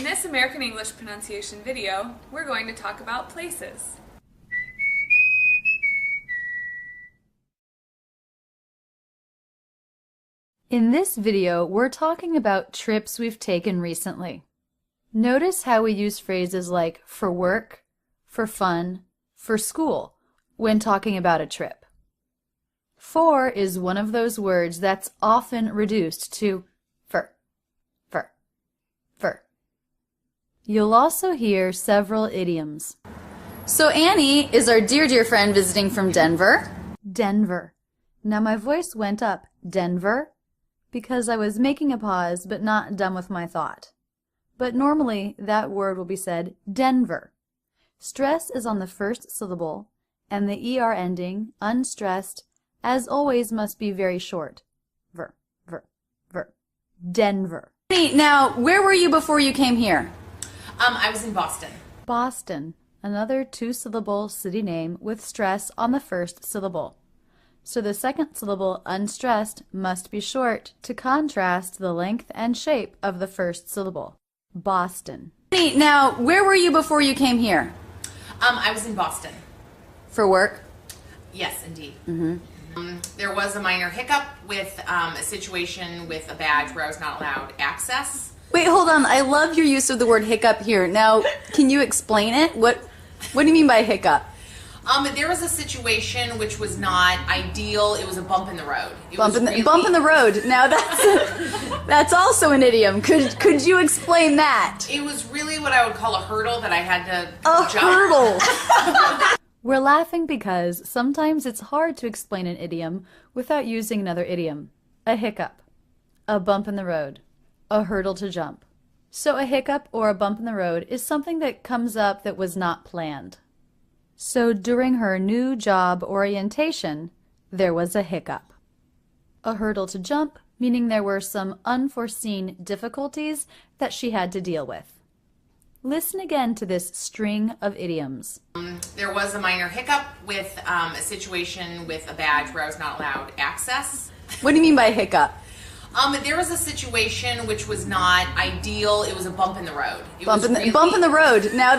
In this American English pronunciation video, we're going to talk about places. In this video, we're talking about trips we've taken recently. Notice how we use phrases like for work, for fun, for school when talking about a trip. For is one of those words that's often reduced to for. You'll also hear several idioms. So Annie is our dear friend visiting from Denver. Denver. Now my voice went up, Denver, because I was making a pause but not done with my thought. But normally that word will be said Denver. Stress is on the first syllable, and the ER ending, unstressed, as always must be very short. Ver. Denver. Now, where were you before you came here? I was in Boston. Boston, another two-syllable city name with stress on the first syllable. So the second syllable, unstressed, must be short to contrast the length and shape of the first syllable. Boston. Now, where were you before you came here? I was in Boston. For work? Yes, indeed. There was a minor hiccup with a situation with a badge where I was not allowed access. Wait, hold on. I love your use of the word hiccup here. Now, can you explain it? What do you mean by hiccup? There was a situation which was not ideal. It was a bump in the road. Bump in the road. Now that's also an idiom. Could you explain that? It was really what I would call a hurdle that I had to jump. Hurdle. We're laughing because sometimes it's hard to explain an idiom without using another idiom. A hiccup, a bump in the road, a hurdle to jump. So a hiccup or a bump in the road is something that comes up that was not planned. So during her new job orientation, there was a hiccup. A hurdle to jump, meaning there were some unforeseen difficulties that she had to deal with. Listen again to this string of idioms. There was a minor hiccup with a situation with a badge where I was not allowed access. What do you mean by hiccup? There was a situation which was not ideal. It was a bump in the road. Bump in the road. Now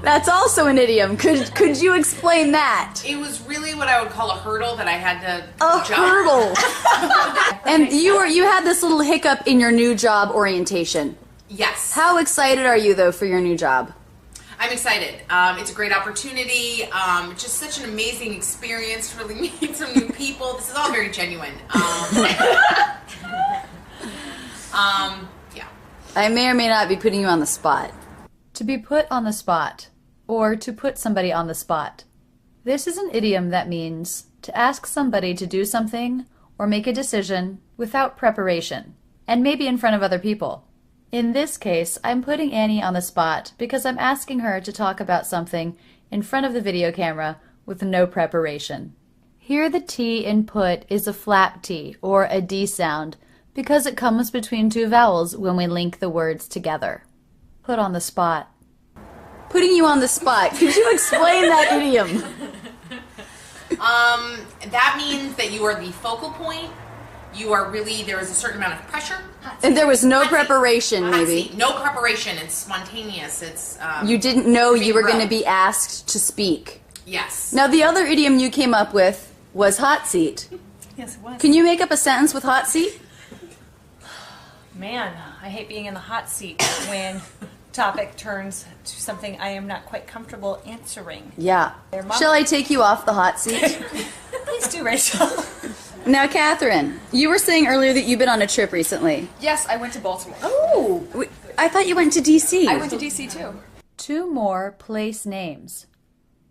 that's also an idiom. Could you explain that? It was really what I would call a hurdle that I had to jump. Hurdle. And you had this little hiccup in your new job orientation. Yes. How excited are you though for your new job? I'm excited. It's a great opportunity. Just such an amazing experience to really meet some new people. This is all very genuine. Yeah. I may or may not be putting you on the spot. To be put on the spot, or to put somebody on the spot. This is an idiom that means to ask somebody to do something or make a decision without preparation, and maybe in front of other people. In this case, I'm putting Annie on the spot because I'm asking her to talk about something in front of the video camera with no preparation. Here the T in put is a flap T, or a D sound, because it comes between two vowels when we link the words together. Put on the spot. Putting you on the spot. Could you explain that idiom? That means that you are the focal point. You are really, there is a certain amount of pressure. And there was no preparation, maybe. No preparation. It's spontaneous. It's you didn't know you were going to be asked to speak. Yes. Now the other idiom you came up with was hot seat. Yes, it was. Can you make up a sentence with hot seat? Man, I hate being in the hot seat when topic turns to something I am not quite comfortable answering. Yeah. Shall I take you off the hot seat? Please do, Rachel. Now, Catherine, you were saying earlier that you've been on a trip recently. Yes, I went to Baltimore. Oh, I thought you went to D.C. I went to D.C. too. Two more place names.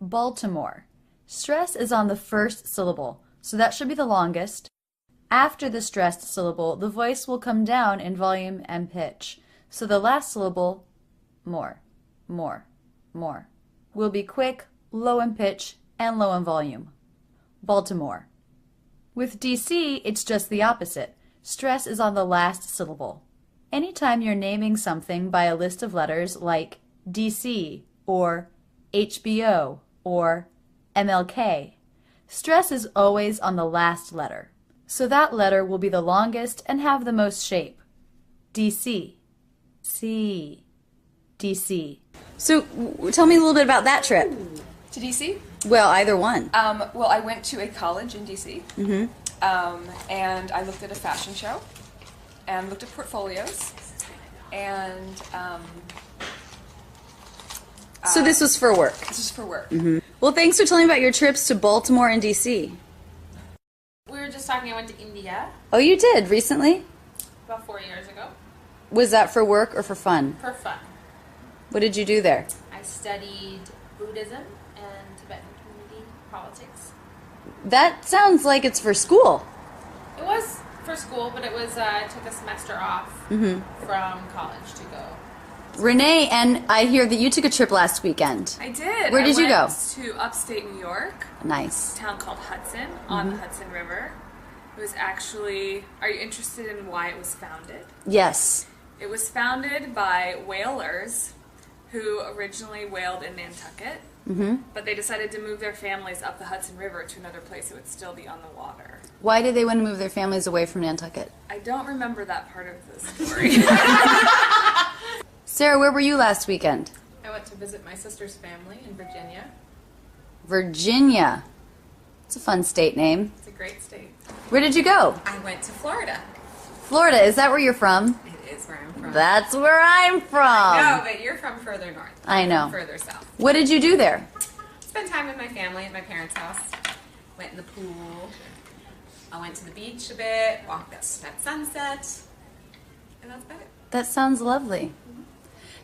Baltimore. Stress is on the first syllable, so that should be the longest. After the stressed syllable, the voice will come down in volume and pitch, so the last syllable, more, will be quick, low in pitch, and low in volume. Baltimore. With DC, it's just the opposite. Stress is on the last syllable. Anytime you're naming something by a list of letters like DC or HBO or MLK, stress is always on the last letter. So that letter will be the longest and have the most shape. DC. see. DC. So tell me a little bit about that trip. To DC? Well, either one. Well, I went to a college in DC, and I looked at a fashion show, and looked at portfolios, and So this was for work. this is for work. Well, thanks for telling me about your trips to Baltimore and DC. We were just talking, I went to India Oh, you did recently? about 4 years ago Was that for work or for fun? for fun. What did you do there? I studied Buddhism and Tibetan community politics. That sounds like it's for school. It was for school, but it was I took a semester off from college to go. Renee, and I hear that you took a trip last weekend. I did. Where did you go? I went to upstate New York, Nice. a town called Hudson, on the Hudson River. It was actually, are you interested in why it was founded? Yes. It was founded by whalers who originally whaled in Nantucket, but they decided to move their families up the Hudson River to another place that would still be on the water. Why did they want to move their families away from Nantucket? I don't remember that part of the story. Sarah, where were you last weekend? I went to visit my sister's family in Virginia. Virginia. It's a fun state name. It's a great state. Where did you go? I went to Florida. Florida. Is that where you're from? It is where I'm from. That's where I'm from. No, but you're from further north. I know. I'm from further south. What did you do there? Spent time with my family at my parents' house. Went in the pool. I went to the beach a bit. Walked at sunset. And that's about it. That sounds lovely.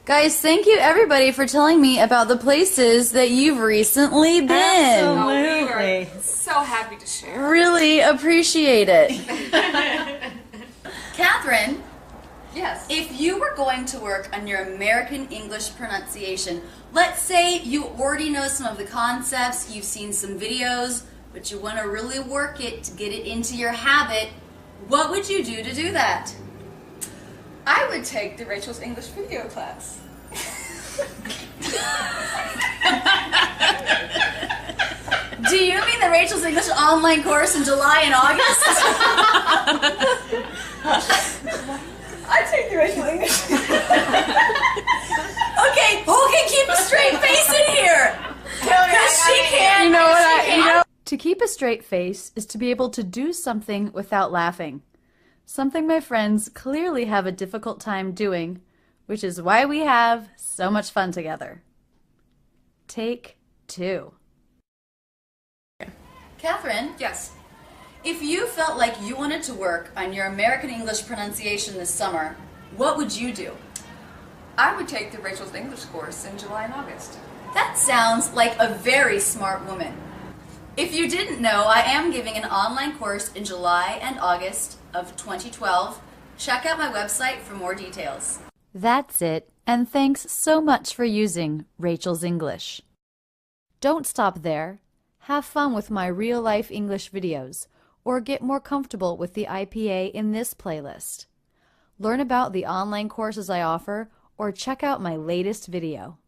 Guys, thank you everybody for telling me about the places that you've recently been. We Absolutely. are so happy to share. Really appreciate it. Catherine, Yes. if you were going to work on your American English pronunciation, let's say you already know some of the concepts, you've seen some videos, but you want to really work it to get it into your habit, what would you do to do that? I would take the Rachel's English video class. Do you mean the Rachel's English online course in July and August? I take the Rachel's English. Okay, who can keep a straight face in here? Because she can't. You know what To keep a straight face is to be able to do something without laughing. Something my friends clearly have a difficult time doing, which is why we have so much fun together. Take 2. Catherine, Yes. if you felt like you wanted to work on your American English pronunciation this summer, what would you do? I would take the Rachel's English course in July and August. That sounds like a very smart woman. If you didn't know, I am giving an online course in July and August of 2012. Check out my website for more details. That's it, and thanks so much for using Rachel's English. Don't stop there. Have fun with my real-life English videos, or get more comfortable with the IPA in this playlist. Learn about the online courses I offer, or check out my latest video.